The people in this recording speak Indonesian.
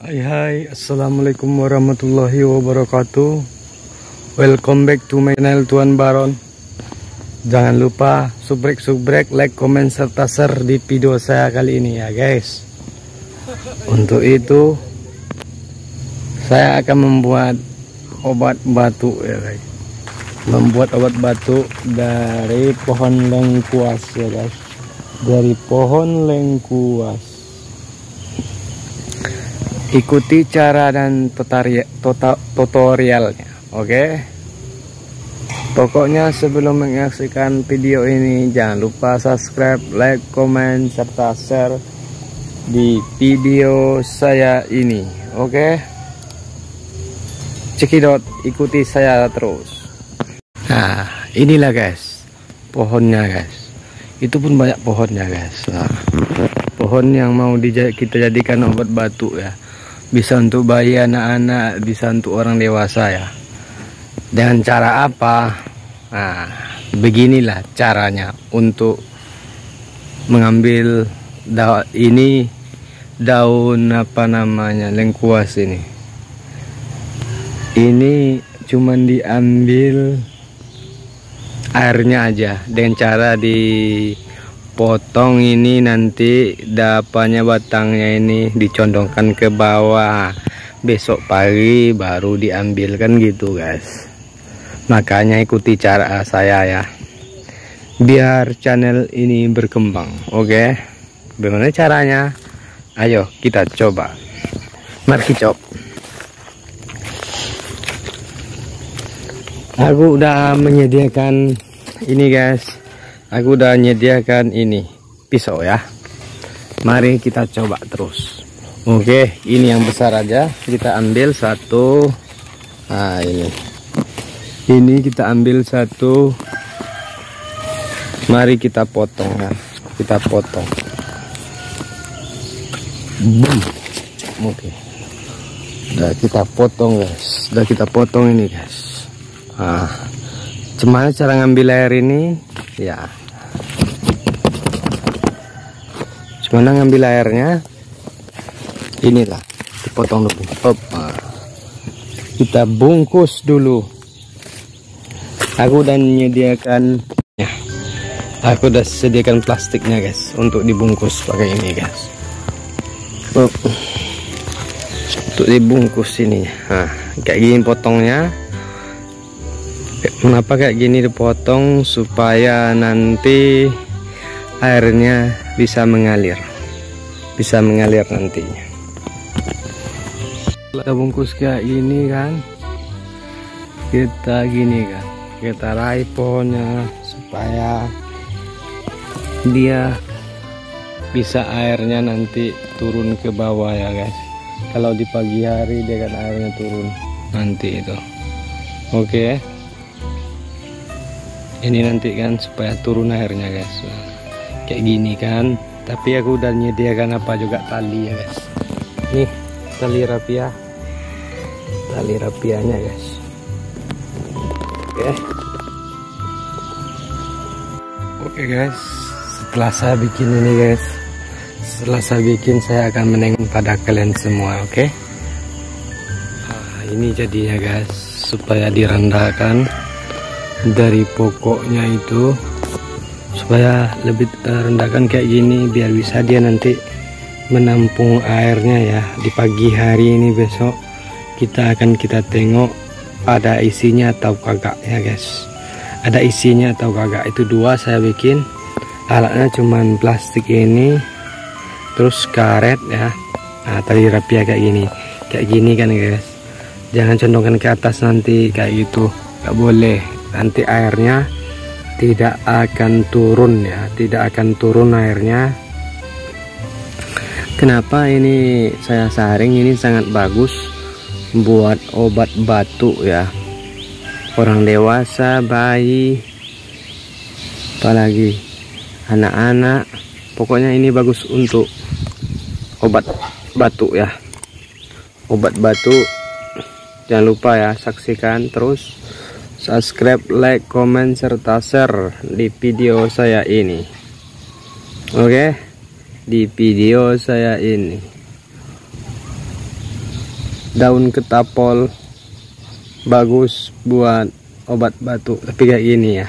Hai, assalamualaikum warahmatullahi wabarakatuh. Welcome back to my channel Tuan Baron. Jangan lupa subrek, like, komen, serta share di video saya kali ini ya guys. Untuk itu saya akan membuat obat batu ya guys. Membuat obat batu dari pohon lengkuas ya guys. Dari pohon lengkuas. Ikuti cara dan tutorialnya, oke? Pokoknya sebelum menyaksikan video ini jangan lupa subscribe, like, komen, serta share di video saya ini, oke? Cekidot, ikuti saya terus. Nah, inilah guys, pohonnya guys. Itu pun banyak pohonnya guys. Nah, pohon yang mau kita jadikan obat batu ya. Bisa untuk bayi, anak-anak, bisa untuk orang dewasa ya. Dengan cara apa? Nah, beginilah caranya untuk mengambil daun apa namanya, lengkuas ini. Ini cuman diambil airnya aja dengan cara dipotong ini, nanti dapanya batangnya ini dicondongkan ke bawah, besok pagi baru diambilkan gitu guys. Makanya ikuti cara saya ya, biar channel ini berkembang, oke? Bagaimana caranya? Ayo kita coba. Mari kita coba. Aku udah menyediakan ini guys. Aku udah menyediakan ini pisau ya. Mari kita coba terus. Oke, ini yang besar aja. Kita ambil satu. Nah, ini kita ambil satu. Mari kita potong ya. Kita potong. Boom. Oke. Udah kita potong guys. Udah kita potong ini guys. Nah, gimana cara ngambil air ini ya? Gimana ngambil airnya? Inilah, dipotong dulu. Hop. Nah, kita bungkus dulu. Aku udah menyediakan ya. Aku udah sediakan plastiknya guys untuk dibungkus pakai ini guys. Hop. Untuk dibungkus ini. Nah, kayak gini potongnya. Kenapa kayak gini dipotong? Supaya nanti airnya bisa mengalir nantinya. Kita bungkus kayak gini kan, kita raih pohonnya supaya dia bisa airnya nanti turun ke bawah ya guys. Kalau di pagi hari dia kan airnya turun nanti itu, oke? Ini nanti kan supaya turun airnya guys. Kayak gini kan. Tapi aku udah menyediakan apa juga tali ya guys. Nih tali rapia. Tali rapianya guys. Oke guys. Setelah saya bikin ini guys. Saya akan menengok pada kalian semua, oke? Nah, ini jadinya guys. Supaya direndahkan dari pokoknya itu, supaya lebih rendahkan kayak gini, biar bisa dia nanti menampung airnya ya. Di pagi hari ini besok kita tengok ada isinya atau kagak ya guys. Ada isinya atau kagak, itu dua saya bikin. Alatnya cuman plastik ini, terus karet ya. Nah, tali rapia kayak gini kan guys. Jangan condongkan ke atas nanti kayak gitu, nggak boleh. Nanti airnya tidak akan turun ya, tidak akan turun airnya. Kenapa ini saya saring? Ini sangat bagus buat obat batu ya. Orang dewasa, bayi, apalagi anak-anak. Pokoknya ini bagus untuk obat batu ya. Obat batu. Jangan lupa ya, saksikan terus. Subscribe, like, komen, serta share di video saya ini. Oke, di video saya ini. daun ketapol bagus buat obat batuk, tapi kayak gini ya.